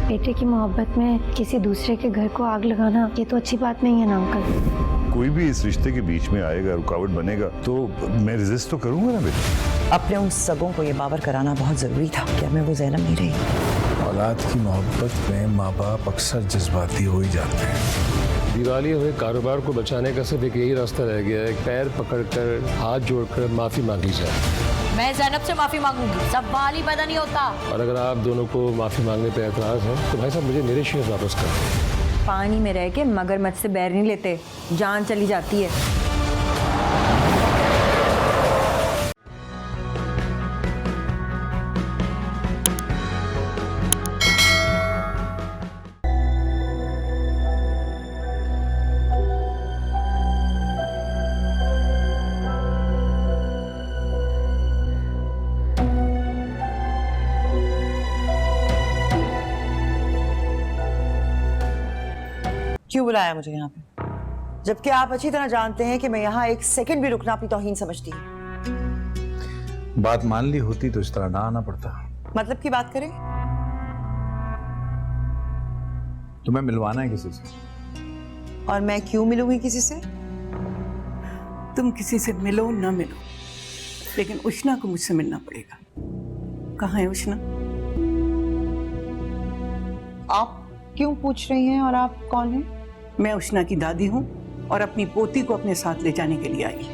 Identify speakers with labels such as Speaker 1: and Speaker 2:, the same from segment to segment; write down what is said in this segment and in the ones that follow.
Speaker 1: बेटे की मोहब्बत में किसी दूसरे के घर को आग लगाना ये तो अच्छी बात नहीं है ना अंकल।
Speaker 2: कोई भी इस रिश्ते के बीच में आएगा, रुकावट बनेगा तो मैं रेजिस्ट तो करूंगा ना बेटा।
Speaker 3: अपने उन सगों को ये बावर कराना बहुत जरूरी था कि मैं वो ज़ैनब नहीं रही।
Speaker 4: औलाद की मोहब्बत में माँ बाप अक्सर जज्बाती हो ही जाते हैं।
Speaker 5: दिवाली हुए कारोबार को बचाने का सिर्फ एक यही रास्ता रह गया है, पैर पकड़कर हाथ जोड़कर माफी मांग ली जाए।
Speaker 6: मैं ज़ैनब से माफी मांगूंगी, सवाल ही पैदा नहीं होता।
Speaker 5: और अगर आप दोनों को माफी मांगने पे एतराज है तो भाई साहब मुझे मेरे शेयर वापस कर दें।
Speaker 6: पानी में रह के मगरमच्छ से बैर नहीं लेते, जान चली जाती है।
Speaker 3: क्यों बुलाया मुझे यहाँ पे, जबकि आप अच्छी तरह जानते हैं कि मैं यहाँ एक सेकंड भी रुकना अपनी तौहीन समझती हूँ।
Speaker 4: बात मान ली होती तो इस तरह ना आना पड़ता।
Speaker 3: मतलब की बात करें?
Speaker 4: तुम्हें मिलवाना है किसी से।
Speaker 3: और मैं क्यों मिलूंगी किसी से?
Speaker 7: तुम किसी से मिलो ना मिलो, लेकिन उष्णा को मुझसे मिलना पड़ेगा। कहाँ है उष्णा?
Speaker 3: आप क्यों पूछ रही हैं और आप कौन हैं?
Speaker 7: मैं उष्णा की दादी हूँ और अपनी पोती को अपने साथ ले जाने के लिए आई।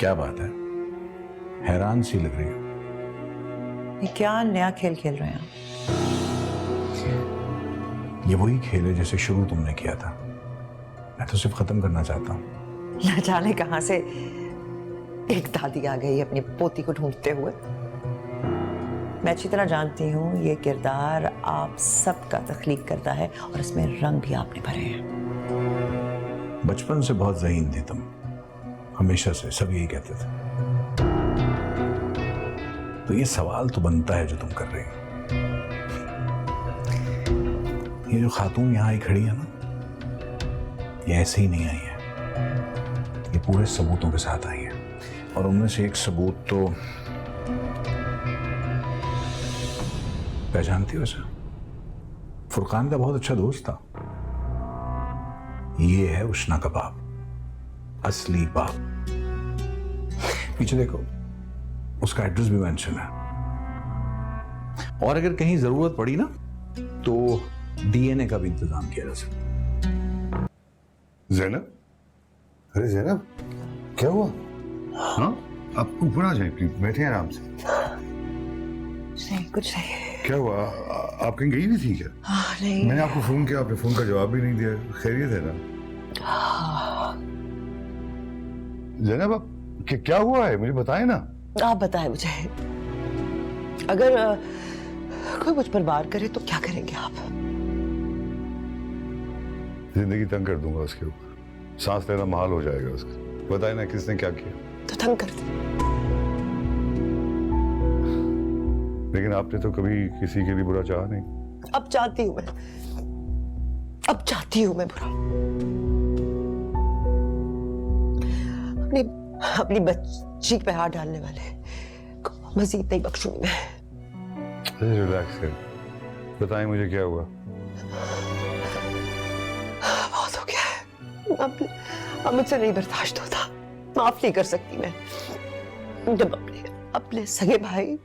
Speaker 4: क्या बात है, हैरान सी लग रही हो।
Speaker 3: ये क्या नया खेल खेल रहे हैं?
Speaker 4: ये वही खेल है जैसे शुरू तुमने किया था। मैं तो सिर्फ खत्म करना चाहता हूँ।
Speaker 3: न जाने कहां से एक दादी आ गई अपनी पोती को ढूंढते हुए। मैं अच्छी तरह जानती हूँ ये किरदार आप सबका तख्लीक करता है और इसमें रंग भी आपने भरे हैं।
Speaker 4: बचपन से बहुत ज़हीन थी तुम, हमेशा से सब यही कहते थे। तो ये सवाल तो बनता है जो तुम कर रही हो। ये जो खातून यहाँ आई खड़ी है ना, ये ऐसे ही नहीं आई है, ये पूरे सबूतों के साथ आई है। और उनमें से एक सबूत तो पहचानती हो इसे? फुरकान का बहुत अच्छा दोस्त था। ये है उष्णा का बाप, असली बाप। पीछे देखो, उसका एड्रेस भी मेंशन है। और अगर कहीं जरूरत पड़ी ना तो डीएनए का भी इंतजाम किया जा सकता।
Speaker 2: ज़ैनब, अरे ज़ैनब क्या हुआ? हाँ, आप ऊपर आ जाए प्लीज, बैठे आराम से।
Speaker 3: नहीं, कुछ नहीं।
Speaker 2: क्या हुआ, आप कहीं गई नहीं थी क्या?
Speaker 3: नहीं।
Speaker 2: मैंने आपको फोन किया, आपने फोन का जवाब भी नहीं दिया। खैरियत है ना? ज़ैनब आप क्या हुआ है, मुझे बताएं ना।
Speaker 3: आप बताएं मुझे। अगर कोई मुझ पर वार करे तो क्या करेंगे आप?
Speaker 2: जिंदगी तंग कर दूंगा उसके ऊपर, सांस लेना महाल हो जाएगा उसका। बताएं ना किसने क्या किया।
Speaker 3: तो तंग कर दे।
Speaker 2: लेकिन आपने तो कभी किसी के लिए बुरा चाहा नहीं।
Speaker 3: अब चाहती हूँ मैं, अब चाहती हूँ मैं बुरा। अपनी अपनी बच्ची पे हाथ डालने वाले को मजीद नहीं बख्शूंगी मैं।
Speaker 2: रिलैक्स कर, बताएं मुझे क्या हुआ।
Speaker 3: बहुत हो गया है, अब मुझसे नहीं बर्दाश्त होता। माफ नहीं कर सकती मैं जब अपने सगे भाई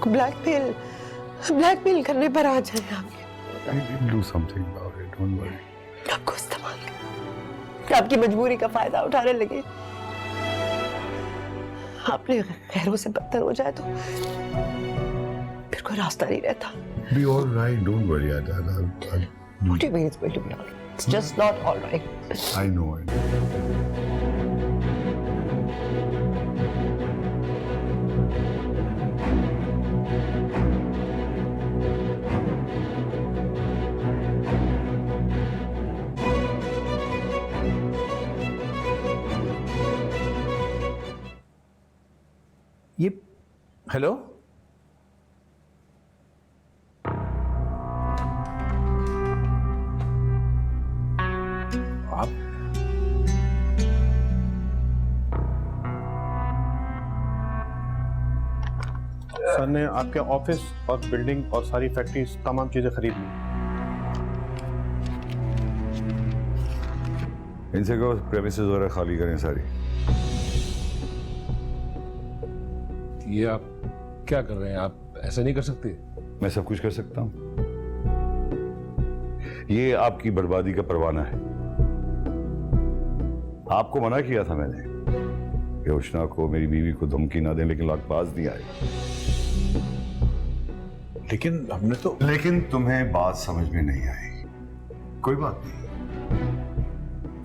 Speaker 3: को ब्लैकमेल करने पर आ जाए आपके।
Speaker 2: Do something about it, don't worry.
Speaker 3: आपको इस्तेमाल कर, आपकी मजबूरी का फायदा उठाने लगे, आपने खैरों से बदतर हो जाए तो फिर कोई रास्ता नहीं रहता।
Speaker 2: Be all right, don't worry.
Speaker 3: What do you mean it's going to be all right? It's just not all right.
Speaker 2: I know.
Speaker 4: ये हेलो, आप
Speaker 8: सर ने आपके ऑफिस और बिल्डिंग और सारी फैक्ट्रीज तमाम चीजें खरीद ली।
Speaker 2: इनसे कहो प्रेमिसेस वगैरह खाली करें सारी।
Speaker 5: ये आप क्या कर रहे हैं? आप ऐसा नहीं कर सकते।
Speaker 2: मैं सब कुछ कर सकता हूं। ये आपकी बर्बादी का परवाना है। आपको मना किया था मैंने कि उष्णा को, मेरी बीवी को धमकी ना दें, लेकिन लाखबाज नहीं आए।
Speaker 4: लेकिन हमने तो
Speaker 2: लेकिन तुम्हें बात समझ में नहीं आई। कोई बात नहीं,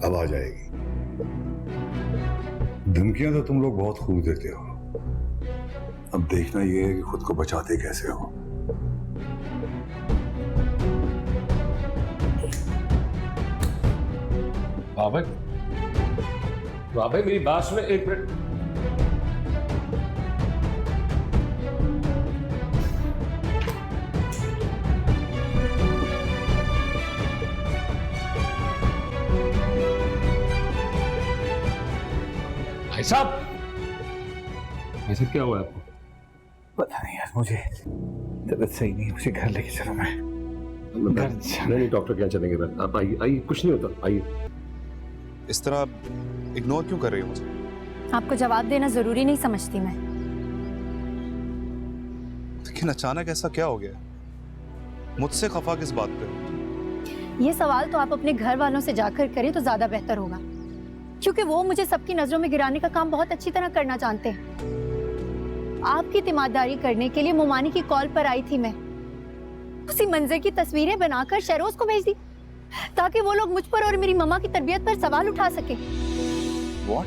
Speaker 2: अब आ जाएगी। धमकियां तो तुम लोग बहुत खूब देते हो, अब देखना ये है कि खुद को बचाते कैसे हो।
Speaker 5: बाबा मेरी बात सुने, एक मिनट। भाई साहब, ऐसा क्या हुआ आपको?
Speaker 4: पता नहीं यार, मुझे तबीयत सही नहीं, मुझे घर लेके चलो। मैं
Speaker 5: नहीं, डॉक्टर क्या चलेंगे? आप आइए आइए, कुछ नहीं होता, आइए।
Speaker 9: इस तरह इग्नोर क्यों कर रही हो मुझे?
Speaker 10: आपको जवाब देना जरूरी नहीं समझती मैं।
Speaker 9: लेकिन अचानक ऐसा क्या हो गया? मुझसे खफा किस बात पे?
Speaker 10: ये सवाल तो आप अपने घर वालों से जाकर करें तो ज्यादा बेहतर होगा, क्योंकि वो मुझे सबकी नजरों में गिराने का काम बहुत अच्छी तरह करना जानते हैं। आपकी तीमारदारी करने के लिए मोमानी की कॉल पर आई थी मैं। उसी मंजर की तस्वीरें बनाकर शहरोज को भेज दी ताकि वो लोग मुझ पर और मेरी मम्मा की तरबियत पर सवाल उठा सके।
Speaker 9: What?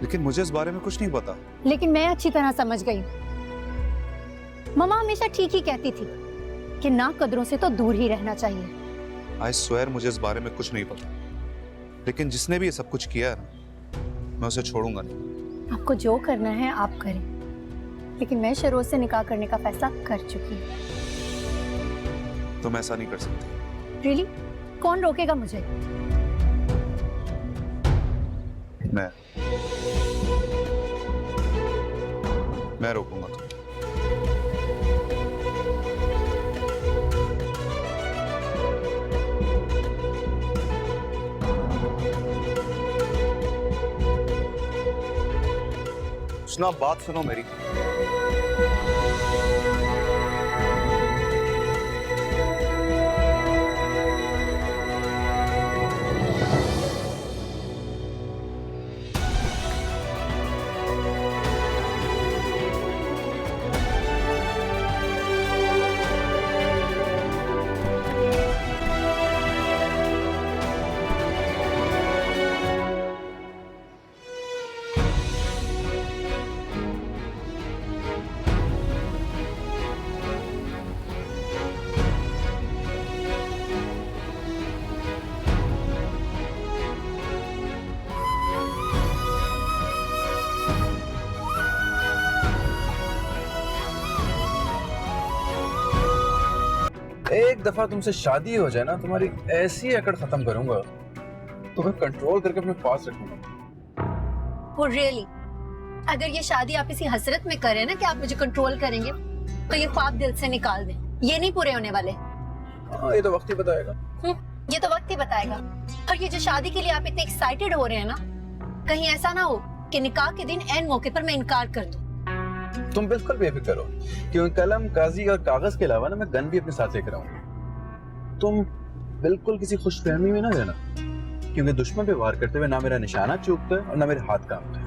Speaker 9: लेकिन मुझे इस बारे में कुछ नहीं पता।
Speaker 10: लेकिन मैं अच्छी तरह समझ गई। मम्मा हमेशा ठीक ही कहती थी कि ना कदरों से तो दूर ही रहना चाहिए।
Speaker 9: I swear मुझे इस बारे में कुछ नहीं पता। लेकिन जिसने भी ये सब कुछ किया है ना, मैं उसे छोड़ूंगा नहीं।
Speaker 10: आपको जो करना है आप करें, लेकिन मैं शहरोज से निकाह करने का फैसला कर चुकी हूँ।
Speaker 9: तुम ऐसा नहीं कर सकती।
Speaker 10: Really? कौन रोकेगा मुझे?
Speaker 9: मैं रोकूंगा तुम्हें। सुना, बात सुनो मेरी।
Speaker 11: एक दफा तुमसे शादी हो जाए ना, तुम्हारी ऐसी अकड़ खत्म करूंगा, तुम्हें कंट्रोल करके अपने पास रखूंगा।
Speaker 10: Oh really? अगर ये शादी आप इसी हसरत में करें ना कि आप मुझे कंट्रोल करेंगे, तो ये ख्वाब दिल से निकाल दें। ये नहीं पूरे होने वाले।
Speaker 11: हाँ, ये तो वक्त ही बताएगा।
Speaker 10: ये तो वक्त ही बताएगा। और ये जो शादी के लिए आप इतने एक्साइटेड हो रहे हैं ना, कहीं ऐसा ना हो कि निकाह के दिन ऐन मौके पर मैं इनकार कर दूं।
Speaker 11: तुम बिल्कुल बेफिक्र हो, क्योंकि कलम, कागजी और कागज के अलावा ना मैं गन भी अपने साथ लेकर आऊंगा। तुम बिल्कुल किसी खुशफहमी में ना रहना, क्योंकि दुश्मन पे वार करते हुए ना मेरा निशाना चूकता है और ना मेरे हाथ कांपते हैं।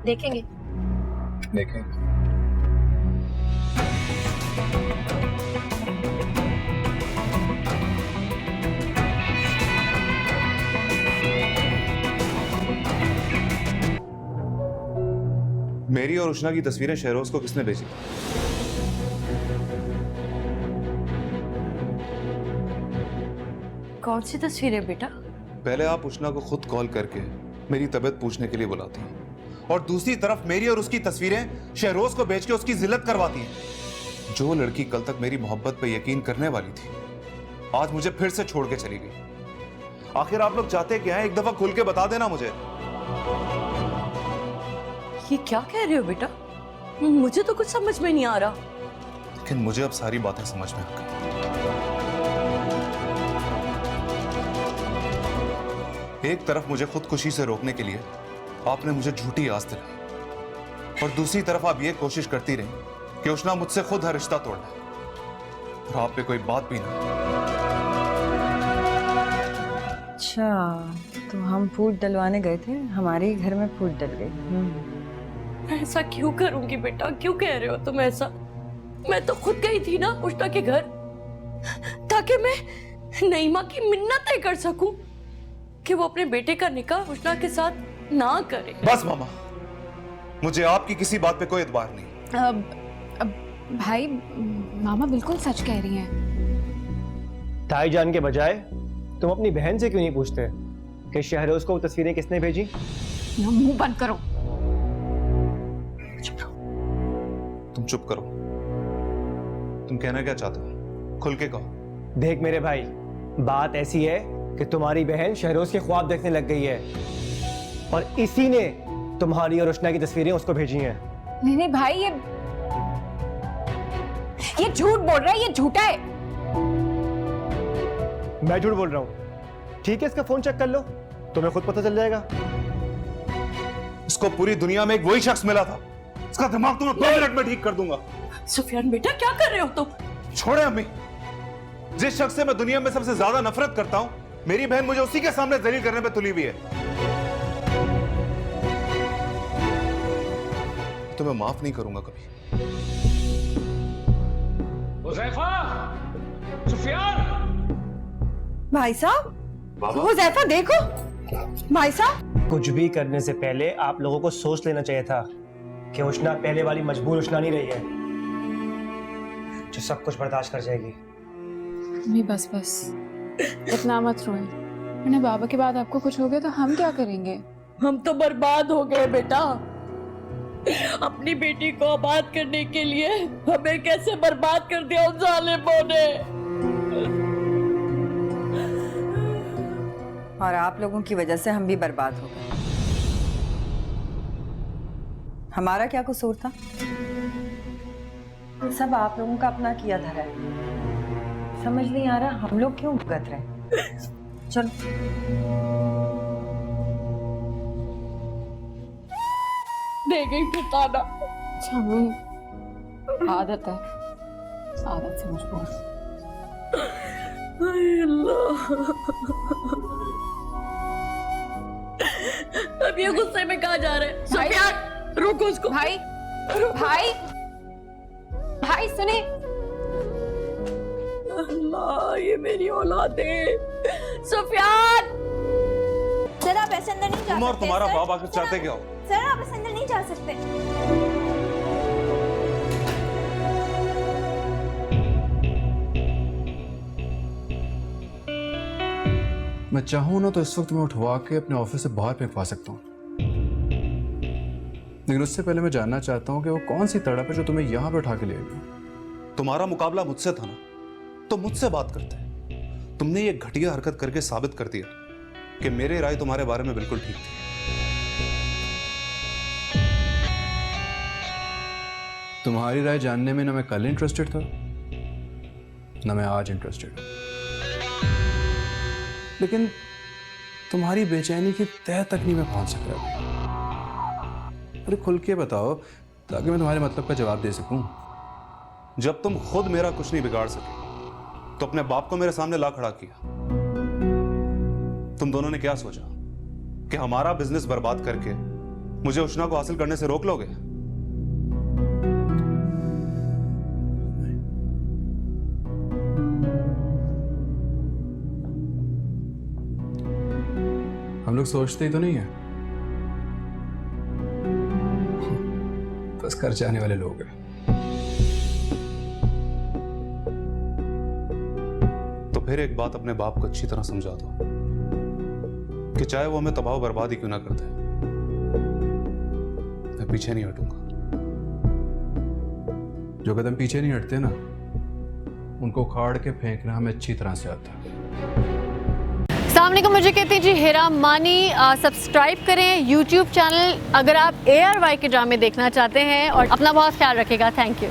Speaker 10: देखेंगे
Speaker 11: देखेंगे।
Speaker 9: मेरी और उष्णा की तस्वीरें शहरोज को किसने भेजी?
Speaker 6: कौन सी तस्वीर है बेटा?
Speaker 9: पहले आप उष्णा को खुद कॉल करके मेरी तबीयत पूछने के लिए बुलाती हैं, और दूसरी तरफ मेरी और उसकी तस्वीरें शहरोज को भेज के उसकी जिल्लत करवाती हैं। जो लड़की कल तक मेरी मोहब्बत पे यकीन करने वाली थी, आज मुझे फिर से छोड़ के चली गई। आखिर आप लोग चाहते क्या हैं? एक दफा खुल के बता देना मुझे।
Speaker 6: ये क्या कह रहे हो बेटा?
Speaker 3: मुझे तो कुछ समझ में नहीं आ रहा।
Speaker 9: लेकिन मुझे अब सारी बातें समझ में आ गई। एक तरफ मुझे खुदकुशी से रोकने के लिए आपने मुझे झूठी आस दिलाई, और दूसरी तरफ आप ये कोशिश करती रही कि उष्णा मुझसे खुद हर रिश्ता तोड़ ले, और आप पे कोई बात भी ना।
Speaker 6: अच्छा, तो हम फूट डलवाने गए थे, हमारे ही घर में फूट डल गई।
Speaker 3: ऐसा क्यों करूंगी बेटा, क्यों कह रहे हो तुम ऐसा? मैं तो खुद गई थी ना उष्णा के घर, ताकि मैं नईमा की मिन्नतें कर सकूं कि वो अपने बेटे का निकाह उष्णा के साथ ना करे।
Speaker 9: बस मामा, मुझे आपकी किसी बात पे कोई एतबार नहीं।
Speaker 10: भाई मामा बिल्कुल सच कह रही हैं।
Speaker 12: ताई जान के बजाय तुम अपनी बहन से क्यों नहीं पूछते कि शहरोज को वो तस्वीरें किसने भेजी?
Speaker 10: मुंह बंद करो।
Speaker 9: तुम चुप करो। तुम कहना क्या चाहते हो? खुल के कहो।
Speaker 12: देख मेरे भाई, बात ऐसी है कि तुम्हारी बहन शहरोज के ख्वाब देखने लग गई है, और इसी ने तुम्हारी और उष्णा की तस्वीरें उसको भेजी हैं।
Speaker 10: नहीं भाई, ये झूठ बोल रहा है, ये झूठा है।
Speaker 12: मैं झूठ बोल रहा हूँ? ठीक है, इसका फोन चेक कर लो, तुम्हें खुद पता चल जाएगा।
Speaker 9: इसको पूरी दुनिया में एक वही शख्स मिला था, इसका दिमाग तो मैं 2 मिनट में ठीक कर दूंगा।
Speaker 3: सुफियान बेटा, क्या कर रहे हो तुम?
Speaker 9: छोड़े अम्मी, जिस शख्स से मैं दुनिया में सबसे ज्यादा नफरत करता हूं, मेरी बहन मुझे उसी के सामने जलील करने पे तुली हुई है। तो मैं माफ नहीं करूंगा कभी।
Speaker 6: भाई साहब, हुज़ैफा देखो। भाई साहब,
Speaker 12: कुछ भी करने से पहले आप लोगों को सोच लेना चाहिए था कि उष्णा पहले वाली मजबूर उष्णा नहीं रही है जो सब कुछ बर्दाश्त कर जाएगी।
Speaker 10: बस इतना मत रोए, वरना बाबा के बाद आपको कुछ हो गया तो हम क्या करेंगे?
Speaker 3: हम तो बर्बाद हो गए बेटा। अपनी बेटी को आबाद करने के लिए हमें कैसे बर्बाद कर दिया उन जालिमों ने।
Speaker 6: और आप लोगों की वजह से हम भी बर्बाद हो गए। हमारा क्या कसूर था? ये सब आप लोगों का अपना किया धरा है। समझ नहीं आ रहा हम लोग क्यों भुगत रहे। चलो
Speaker 3: दे गई फिर ताना।
Speaker 10: आदत है, आदत से मजबूर।
Speaker 3: अल्लाह, अब ये गुस्से में कहाँ जा रहे हैं? सुफियान, रोको उसको।
Speaker 10: भाई सुने।
Speaker 3: अल्लाह, ये मेरी औलाद है। सुफियान,
Speaker 10: सर आप ऐसे अंदर नहीं जा सकते।
Speaker 9: तुम और तुम्हारा बाप आकर चाहते क्या हो?
Speaker 10: सर आप ऐसे अंदर नहीं जा सकते।
Speaker 11: मैं चाहूं ना तो इस वक्त मैं उठवा के अपने ऑफिस से बाहर फेंकवा सकता हूं, लेकिन उससे पहले मैं जानना चाहता हूं कि वो कौन सी तड़प है जो तुम्हें यहां पे उठा के ले गई।
Speaker 9: तुम्हारा मुकाबला मुझसे था ना, तो मुझसे बात करते हैं। तुमने ये घटिया हरकत करके साबित कर दिया कि मेरे राय तुम्हारे बारे में बिल्कुल ठीक थी।
Speaker 11: तुम्हारी राय जानने में ना मैं कल इंटरेस्टेड था, ना मैं आज इंटरेस्टेड हूं, लेकिन तुम्हारी बेचैनी की तह तक नहीं मैं पहुंच सक रहा। अरे खुल के बताओ ताकि मैं तुम्हारे मतलब का जवाब दे सकूं।
Speaker 9: जब तुम खुद मेरा कुछ नहीं बिगाड़ सके तो अपने बाप को मेरे सामने ला खड़ा किया। तुम दोनों ने क्या सोचा कि हमारा बिजनेस बर्बाद करके मुझे उष्णा को हासिल करने से रोक लोगे?
Speaker 11: हम लोग सोचते ही तो नहीं है, बस कर जाने वाले लोग हैं।
Speaker 9: तो फिर एक बात अपने बाप को अच्छी तरह समझा दो कि चाहे वो हमें तबाह बर्बाद ही क्यों ना करते, मैं पीछे नहीं हटूंगा।
Speaker 11: जो कदम पीछे नहीं हटते ना, उनको उखाड़ के फेंकना हमें अच्छी तरह से आता है।
Speaker 10: अस्सलाम वालेकुम, मुझे कहती हैं जी हेरा मानी। सब्सक्राइब करें यूट्यूब चैनल अगर आप ARY के ड्रामे देखना चाहते हैं और अपना बहुत ख्याल रखिएगा। Thank you.